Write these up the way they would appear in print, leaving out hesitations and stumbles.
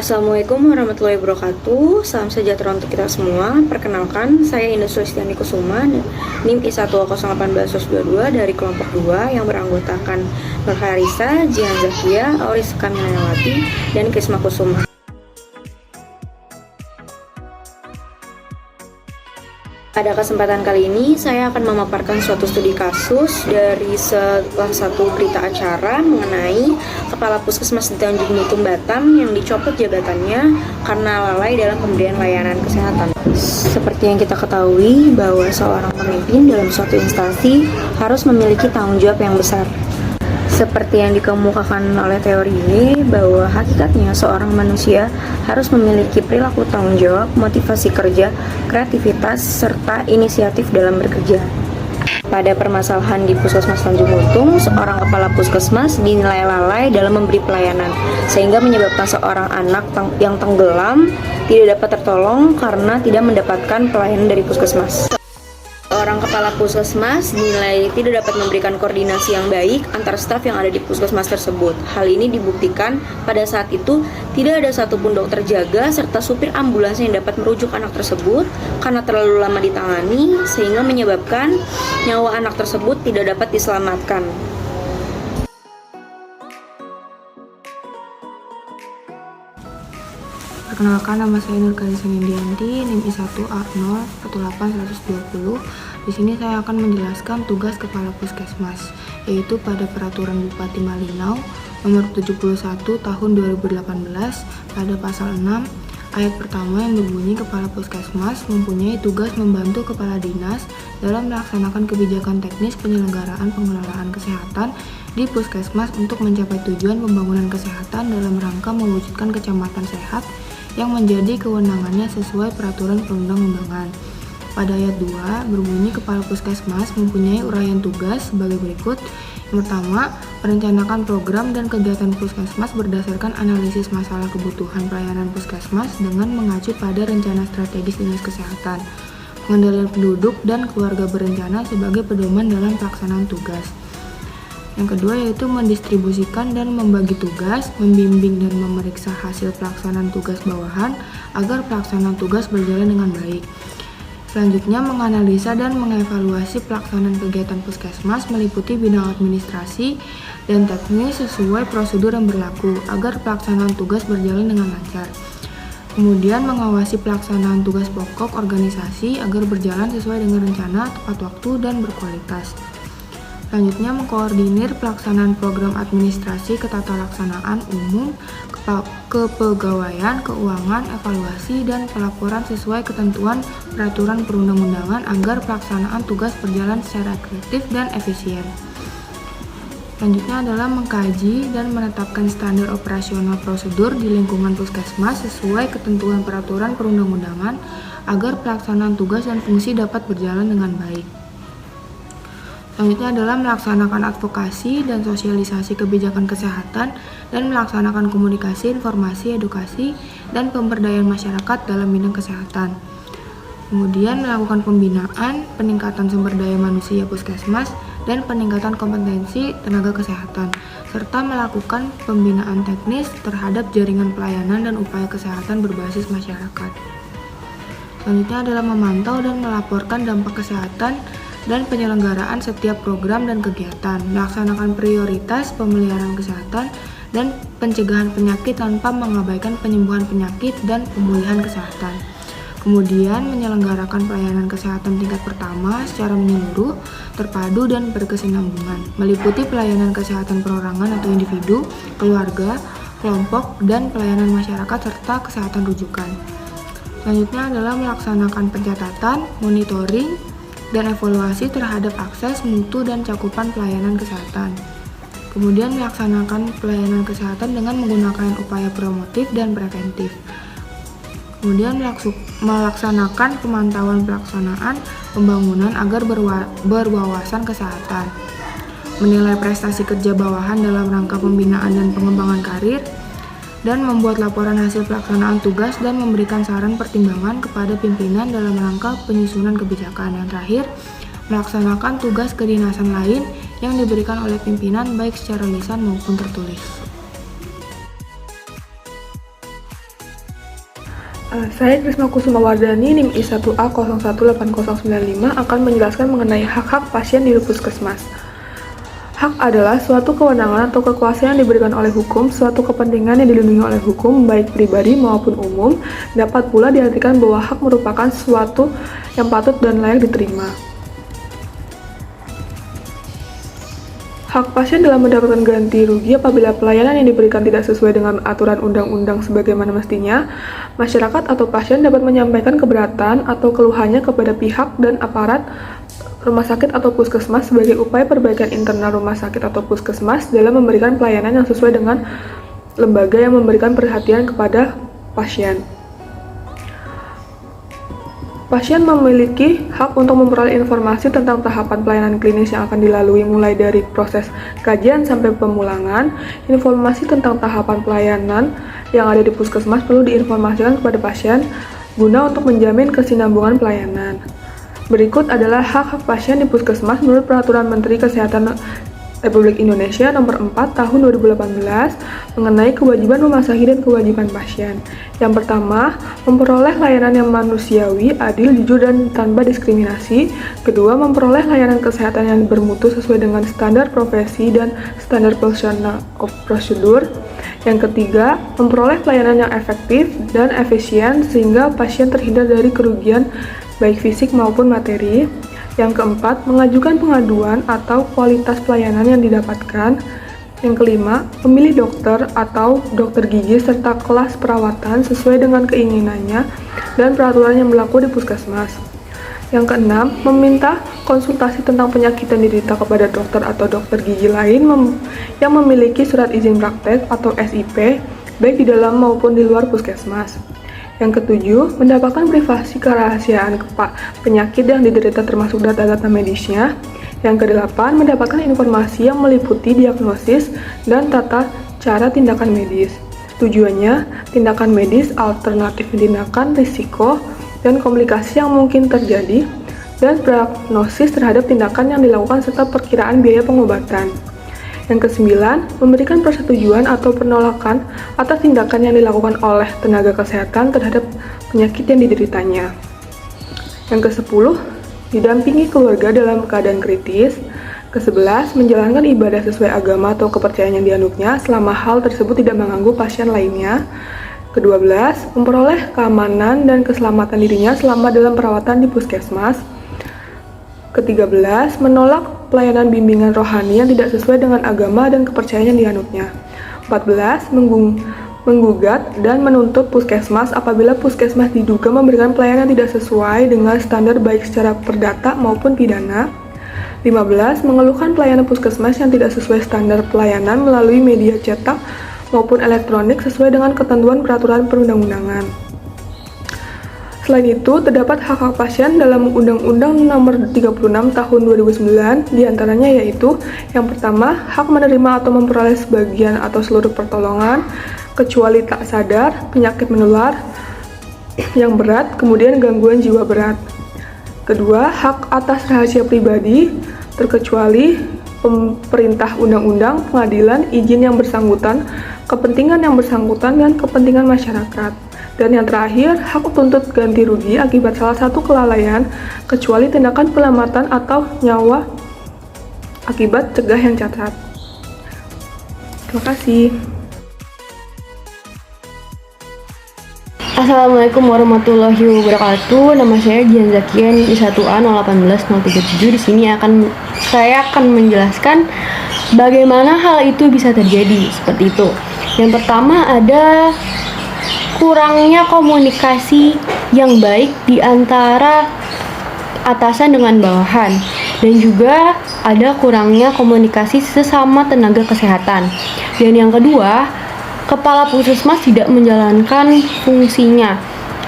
Assalamualaikum warahmatullahi wabarakatuh. Salam sejahtera untuk kita semua. Perkenalkan, saya Indah Sulistiani Kusuma, NIM I1011822 dari kelompok 2 yang beranggotakan Nur Harisa, Jihan Zakia, Auris Kaminawati, dan Krisma Kusuma. Pada kesempatan kali ini, saya akan memaparkan suatu studi kasus dari salah satu berita acara mengenai Kepala Puskesmas di Tanjung Mutung, Batam yang dicopot jabatannya karena lalai dalam pemberian layanan kesehatan. Seperti yang kita ketahui bahwa seorang pemimpin dalam suatu instansi harus memiliki tanggung jawab yang besar. Seperti yang dikemukakan oleh teori ini, bahwa hakikatnya seorang manusia harus memiliki perilaku tanggung jawab, motivasi kerja, kreativitas, serta inisiatif dalam bekerja. Pada permasalahan di Puskesmas Tanjung Mutung, seorang kepala puskesmas dinilai lalai dalam memberi pelayanan, sehingga menyebabkan seorang anak yang tenggelam tidak dapat tertolong karena tidak mendapatkan pelayanan dari puskesmas. Seorang kepala puskesmas dinilai tidak dapat memberikan koordinasi yang baik antar staf yang ada di puskesmas tersebut. Hal ini dibuktikan pada saat itu tidak ada satupun dokter jaga serta supir ambulans yang dapat merujuk anak tersebut karena terlalu lama ditangani, sehingga menyebabkan nyawa anak tersebut tidak dapat diselamatkan. Perkenalkan, nama saya Nur Kalisa Nindianti, NIM I1A018-120. Di sini saya akan menjelaskan tugas Kepala Puskesmas, yaitu pada Peraturan Bupati Malinau Nomor 71 Tahun 2018 pada pasal 6 ayat pertama yang berbunyi Kepala Puskesmas mempunyai tugas membantu Kepala Dinas dalam melaksanakan kebijakan teknis penyelenggaraan pengelolaan kesehatan di Puskesmas untuk mencapai tujuan pembangunan kesehatan dalam rangka mewujudkan kecamatan sehat yang menjadi kewenangannya sesuai peraturan perundang-undangan. Pada ayat 2 berbunyi Kepala Puskesmas mempunyai uraian tugas sebagai berikut. Yang pertama, merencanakan program dan kegiatan Puskesmas berdasarkan analisis masalah kebutuhan pelayanan Puskesmas dengan mengacu pada rencana strategis Dinas Kesehatan. Pengendalian penduduk dan keluarga berencana sebagai pedoman dalam pelaksanaan tugas. Yang kedua yaitu mendistribusikan dan membagi tugas, membimbing dan memeriksa hasil pelaksanaan tugas bawahan agar pelaksanaan tugas berjalan dengan baik. Selanjutnya, menganalisa dan mengevaluasi pelaksanaan kegiatan Puskesmas meliputi bidang administrasi dan teknis sesuai prosedur yang berlaku agar pelaksanaan tugas berjalan dengan lancar. Kemudian, mengawasi pelaksanaan tugas pokok organisasi agar berjalan sesuai dengan rencana, tepat waktu, dan berkualitas. Selanjutnya, mengkoordinir pelaksanaan program administrasi ketatalaksanaan umum, kepegawaian, keuangan, evaluasi, dan pelaporan sesuai ketentuan peraturan perundang-undangan agar pelaksanaan tugas berjalan secara efektif dan efisien. Selanjutnya adalah mengkaji dan menetapkan standar operasional prosedur di lingkungan Puskesmas sesuai ketentuan peraturan perundang-undangan agar pelaksanaan tugas dan fungsi dapat berjalan dengan baik. Selanjutnya adalah melaksanakan advokasi dan sosialisasi kebijakan kesehatan dan melaksanakan komunikasi, informasi, edukasi, dan pemberdayaan masyarakat dalam bidang kesehatan. Kemudian melakukan pembinaan, peningkatan sumber daya manusia Puskesmas, dan peningkatan kompetensi tenaga kesehatan, serta melakukan pembinaan teknis terhadap jaringan pelayanan dan upaya kesehatan berbasis masyarakat. Selanjutnya adalah memantau dan melaporkan dampak kesehatan dan penyelenggaraan setiap program dan kegiatan, melaksanakan prioritas pemeliharaan kesehatan dan pencegahan penyakit tanpa mengabaikan penyembuhan penyakit dan pemulihan kesehatan. Kemudian menyelenggarakan pelayanan kesehatan tingkat pertama secara menyeluruh, terpadu, dan berkesinambungan, meliputi pelayanan kesehatan perorangan atau individu, keluarga, kelompok, dan pelayanan masyarakat serta kesehatan rujukan. Selanjutnya adalah melaksanakan pencatatan, monitoring, dan evaluasi terhadap akses, mutu, dan cakupan pelayanan kesehatan. Kemudian melaksanakan pelayanan kesehatan dengan menggunakan upaya promotif dan preventif. Kemudian melaksanakan pemantauan pelaksanaan pembangunan agar berwawasan kesehatan. Menilai prestasi kerja bawahan dalam rangka pembinaan dan pengembangan karir, dan membuat laporan hasil pelaksanaan tugas dan memberikan saran pertimbangan kepada pimpinan dalam rangka penyusunan kebijakan. Yang terakhir, melaksanakan tugas kedinasan lain yang diberikan oleh pimpinan baik secara lisan maupun tertulis. Saya Krisma Kusuma Wardani, NIM I1A018095 akan menjelaskan mengenai hak-hak pasien di puskesmas. Hak adalah suatu kewenangan atau kekuasaan yang diberikan oleh hukum, suatu kepentingan yang dilindungi oleh hukum, baik pribadi maupun umum. Dapat pula diartikan bahwa hak merupakan sesuatu yang patut dan layak diterima. Hak pasien dalam mendapatkan ganti rugi apabila pelayanan yang diberikan tidak sesuai dengan aturan undang-undang sebagaimana mestinya. Masyarakat atau pasien dapat menyampaikan keberatan atau keluhannya kepada pihak dan aparat rumah sakit atau puskesmas sebagai upaya perbaikan internal rumah sakit atau puskesmas dalam memberikan pelayanan yang sesuai dengan lembaga yang memberikan perhatian kepada pasien. Pasien memiliki hak untuk memperoleh informasi tentang tahapan pelayanan klinis yang akan dilalui mulai dari proses kajian sampai pemulangan. Informasi tentang tahapan pelayanan yang ada di puskesmas perlu diinformasikan kepada pasien guna untuk menjamin kesinambungan pelayanan. Berikut adalah hak-hak pasien di puskesmas menurut Peraturan Menteri Kesehatan Republik Indonesia Nomor 4 Tahun 2018 mengenai kewajiban rumah sakit dan kewajiban pasien. Yang pertama, memperoleh layanan yang manusiawi, adil, jujur, dan tanpa diskriminasi. Kedua, memperoleh layanan kesehatan yang bermutu sesuai dengan standar profesi dan standar prosedur. Yang ketiga, memperoleh pelayanan yang efektif dan efisien sehingga pasien terhindar dari kerugian baik fisik maupun materi. Yang keempat, mengajukan pengaduan atau kualitas pelayanan yang didapatkan. Yang kelima, memilih dokter atau dokter gigi serta kelas perawatan sesuai dengan keinginannya dan peraturan yang berlaku di puskesmas. Yang keenam, meminta konsultasi tentang penyakit yang diderita kepada dokter atau dokter gigi lain yang memiliki surat izin praktek atau SIP, baik di dalam maupun di luar puskesmas. Yang ketujuh, mendapatkan privasi kerahasiaan penyakit yang diderita termasuk data-data medisnya. Yang kedelapan, mendapatkan informasi yang meliputi diagnosis dan tata cara tindakan medis. Tujuannya, tindakan medis, alternatif tindakan, risiko, dan komplikasi yang mungkin terjadi, dan prognosis terhadap tindakan yang dilakukan serta perkiraan biaya pengobatan. Yang kesembilan, memberikan persetujuan atau penolakan atas tindakan yang dilakukan oleh tenaga kesehatan terhadap penyakit yang dideritanya. Yang kesepuluh, didampingi keluarga dalam keadaan kritis. Kesebelas, menjalankan ibadah sesuai agama atau kepercayaan yang dianutnya selama hal tersebut tidak mengganggu pasien lainnya. Kedua-belas, memperoleh keamanan dan keselamatan dirinya selama dalam perawatan di puskesmas. Ke-13, menolak pelayanan bimbingan rohani yang tidak sesuai dengan agama dan kepercayaan yang dianutnya. 14, menggugat dan menuntut puskesmas apabila puskesmas diduga memberikan pelayanan tidak sesuai dengan standar baik secara perdata maupun pidana. 15, mengeluhkan pelayanan puskesmas yang tidak sesuai standar pelayanan melalui media cetak maupun elektronik sesuai dengan ketentuan peraturan perundang-undangan. Selain itu, terdapat hak-hak pasien dalam Undang-Undang Nomor 36 Tahun 2009, diantaranya yaitu yang pertama, hak menerima atau memperoleh sebagian atau seluruh pertolongan, kecuali tak sadar, penyakit menular yang berat, kemudian gangguan jiwa berat. Kedua, hak atas rahasia pribadi, terkecuali perintah undang-undang, pengadilan, izin yang bersangkutan, kepentingan yang bersangkutan, dan kepentingan masyarakat. Dan yang terakhir, hak tuntut ganti rugi akibat salah satu kelalaian, kecuali tindakan penyelamatan atau nyawa akibat cegah yang cacat. Terima kasih. Assalamualaikum warahmatullahi wabarakatuh. Nama saya Dian Zakian I1A 018-037. Di sini saya akan menjelaskan bagaimana hal itu bisa terjadi seperti itu. Yang pertama ada kurangnya komunikasi yang baik di antara atasan dengan bawahan, dan juga ada kurangnya komunikasi sesama tenaga kesehatan. Dan yang kedua, kepala puskesmas tidak menjalankan fungsinya.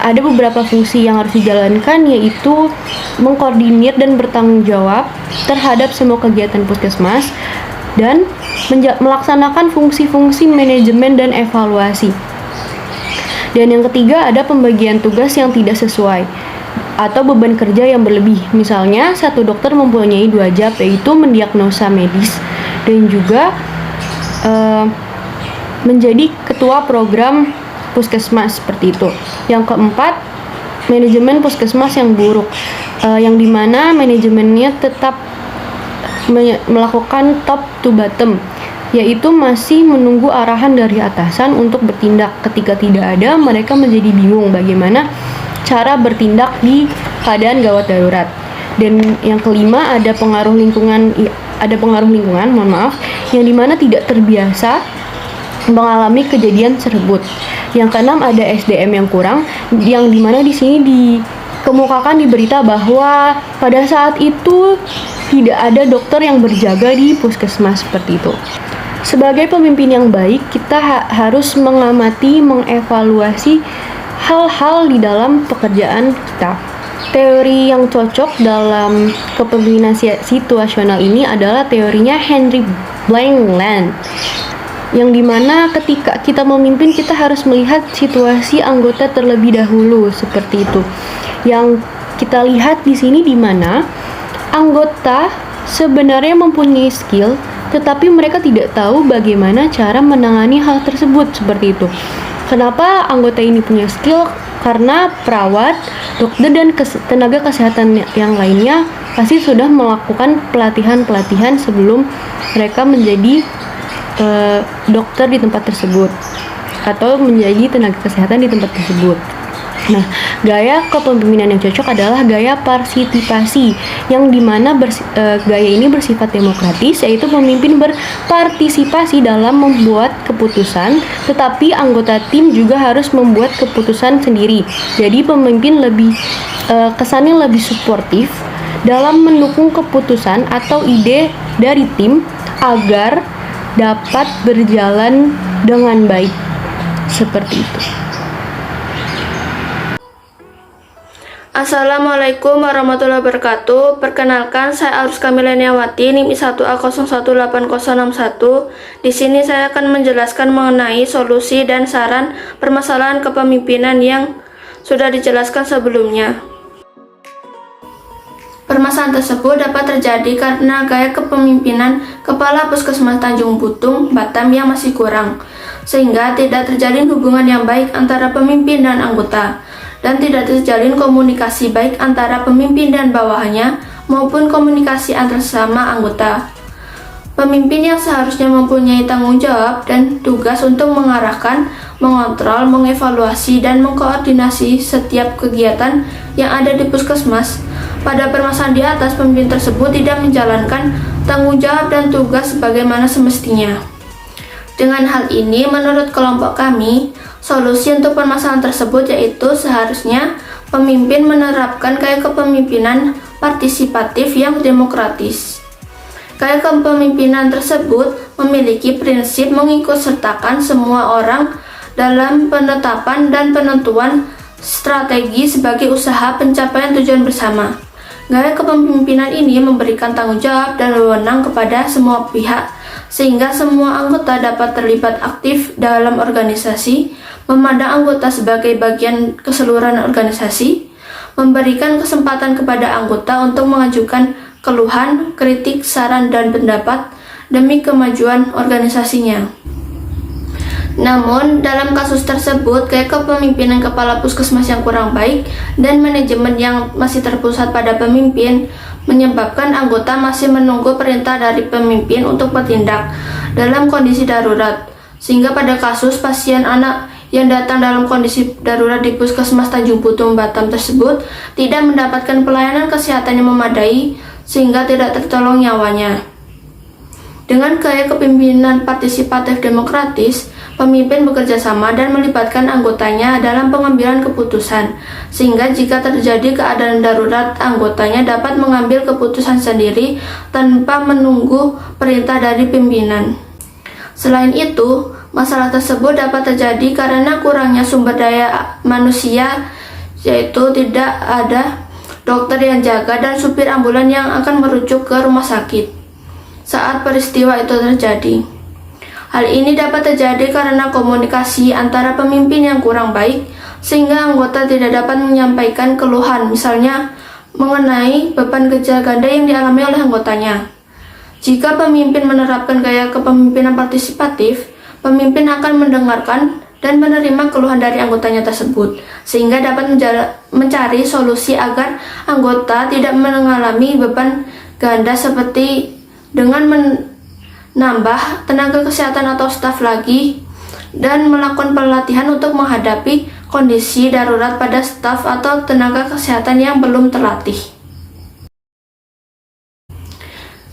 Ada beberapa fungsi yang harus dijalankan, yaitu mengkoordinir dan bertanggung jawab terhadap semua kegiatan puskesmas dan melaksanakan fungsi-fungsi manajemen dan evaluasi. Dan yang ketiga ada pembagian tugas yang tidak sesuai atau beban kerja yang berlebih. Misalnya satu dokter mempunyai 2 job, yaitu mendiagnosa medis dan juga menjadi ketua program puskesmas seperti itu. Yang keempat, manajemen puskesmas yang buruk, yang dimana manajemennya tetap melakukan top to bottom, yaitu masih menunggu arahan dari atasan untuk bertindak. Ketika tidak ada, mereka menjadi bingung bagaimana cara bertindak di keadaan gawat darurat. Dan yang kelima, ada pengaruh lingkungan, mohon maaf, yang dimana tidak terbiasa mengalami kejadian tersebut. Yang keenam, ada SDM yang kurang, yang dimana di sini dikemukakan di berita bahwa pada saat itu tidak ada dokter yang berjaga di puskesmas seperti itu. Sebagai pemimpin yang baik, kita harus mengamati, mengevaluasi hal-hal di dalam pekerjaan kita. Teori yang cocok dalam kepemimpinan situasional ini adalah teorinya Henry Blankland, yang dimana ketika kita memimpin, kita harus melihat situasi anggota terlebih dahulu seperti itu. Yang kita lihat di sini dimana anggota sebenarnya mempunyai skill, tetapi mereka tidak tahu bagaimana cara menangani hal tersebut seperti itu. Kenapa anggota ini punya skill? Karena perawat, dokter, dan tenaga kesehatan yang lainnya pasti sudah melakukan pelatihan-pelatihan sebelum mereka menjadi dokter di tempat tersebut atau menjadi tenaga kesehatan di tempat tersebut. Nah, gaya kepemimpinan yang cocok adalah gaya partisipasi, yang dimana gaya ini bersifat demokratis, yaitu pemimpin berpartisipasi dalam membuat keputusan, tetapi anggota tim juga harus membuat keputusan sendiri. Jadi pemimpin kesannya lebih suportif dalam mendukung keputusan atau ide dari tim agar dapat berjalan dengan baik. Seperti itu. Assalamualaikum warahmatullahi wabarakatuh. Perkenalkan, saya Arus Kamileniawati, NIM I1A018061. Di sini saya akan menjelaskan mengenai solusi dan saran permasalahan kepemimpinan yang sudah dijelaskan sebelumnya. Permasalahan tersebut dapat terjadi karena gaya kepemimpinan Kepala Puskesmas Tanjung Putung, Batam yang masih kurang, sehingga tidak terjalin hubungan yang baik antara pemimpin dan anggota, dan tidak terjalin komunikasi baik antara pemimpin dan bawahannya maupun komunikasi antar sesama anggota. Pemimpin yang seharusnya mempunyai tanggung jawab dan tugas untuk mengarahkan, mengontrol, mengevaluasi, dan mengkoordinasi setiap kegiatan yang ada di puskesmas. Pada permasalahan di atas, pemimpin tersebut tidak menjalankan tanggung jawab dan tugas sebagaimana semestinya. Dengan hal ini, menurut kelompok kami, solusi untuk permasalahan tersebut yaitu seharusnya pemimpin menerapkan gaya kepemimpinan partisipatif yang demokratis. Gaya kepemimpinan tersebut memiliki prinsip mengikutsertakan semua orang dalam penetapan dan penentuan strategi sebagai usaha pencapaian tujuan bersama. Gaya kepemimpinan ini memberikan tanggung jawab dan wewenang kepada semua pihak, sehingga semua anggota dapat terlibat aktif dalam organisasi, memandang anggota sebagai bagian keseluruhan organisasi, memberikan kesempatan kepada anggota untuk mengajukan keluhan, kritik, saran, dan pendapat demi kemajuan organisasinya. Namun, dalam kasus tersebut, gaya kepemimpinan kepala puskesmas yang kurang baik dan manajemen yang masih terpusat pada pemimpin menyebabkan anggota masih menunggu perintah dari pemimpin untuk bertindak dalam kondisi darurat, sehingga pada kasus pasien anak yang datang dalam kondisi darurat di Puskesmas Tanjung Putung, Batam tersebut tidak mendapatkan pelayanan kesehatan yang memadai sehingga tidak tertolong nyawanya. Dengan gaya kepemimpinan partisipatif demokratis, pemimpin bekerja sama dan melibatkan anggotanya dalam pengambilan keputusan, sehingga jika terjadi keadaan darurat, anggotanya dapat mengambil keputusan sendiri tanpa menunggu perintah dari pimpinan. Selain itu, masalah tersebut dapat terjadi karena kurangnya sumber daya manusia, yaitu tidak ada dokter yang jaga dan supir ambulan yang akan merujuk ke rumah sakit saat peristiwa itu terjadi. Hal ini dapat terjadi karena komunikasi antara pemimpin yang kurang baik, sehingga anggota tidak dapat menyampaikan keluhan, misalnya mengenai beban kerja ganda yang dialami oleh anggotanya. Jika pemimpin menerapkan gaya kepemimpinan partisipatif, pemimpin akan mendengarkan dan menerima keluhan dari anggotanya tersebut, sehingga dapat mencari solusi agar anggota tidak mengalami beban ganda seperti dengan menambah tenaga kesehatan atau staf lagi dan melakukan pelatihan untuk menghadapi kondisi darurat pada staf atau tenaga kesehatan yang belum terlatih.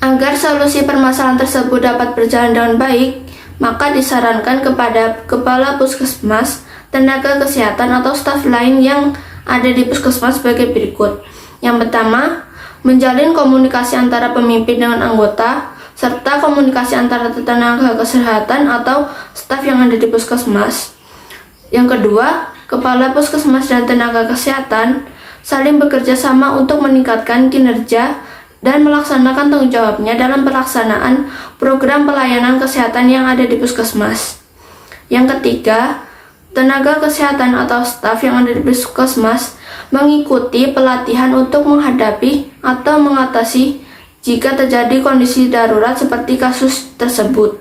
Agar solusi permasalahan tersebut dapat berjalan dengan baik, maka disarankan kepada kepala puskesmas, tenaga kesehatan atau staf lain yang ada di puskesmas sebagai berikut. Yang pertama, menjalin komunikasi antara pemimpin dengan anggota, serta komunikasi antara tenaga kesehatan atau staf yang ada di puskesmas. Yang kedua, kepala puskesmas dan tenaga kesehatan saling bekerja sama untuk meningkatkan kinerja dan melaksanakan tanggung jawabnya dalam pelaksanaan program pelayanan kesehatan yang ada di puskesmas. Yang ketiga, tenaga kesehatan atau staf yang ada di puskesmas mengikuti pelatihan untuk menghadapi atau mengatasi jika terjadi kondisi darurat seperti kasus tersebut.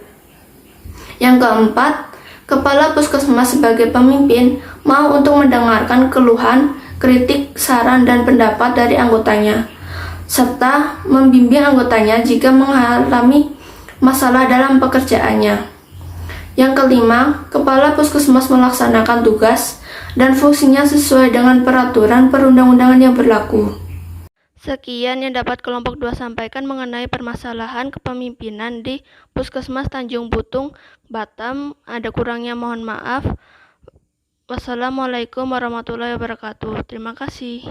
Yang keempat, kepala puskesmas sebagai pemimpin mau untuk mendengarkan keluhan, kritik, saran, dan pendapat dari anggotanya, serta membimbing anggotanya jika mengalami masalah dalam pekerjaannya. Yang kelima, kepala puskesmas melaksanakan tugas dan fungsinya sesuai dengan peraturan perundang-undangan yang berlaku. Sekian yang dapat kelompok 2 sampaikan mengenai permasalahan kepemimpinan di Puskesmas Tanjung Putung, Batam. Ada kurangnya mohon maaf. Wassalamualaikum warahmatullahi wabarakatuh. Terima kasih.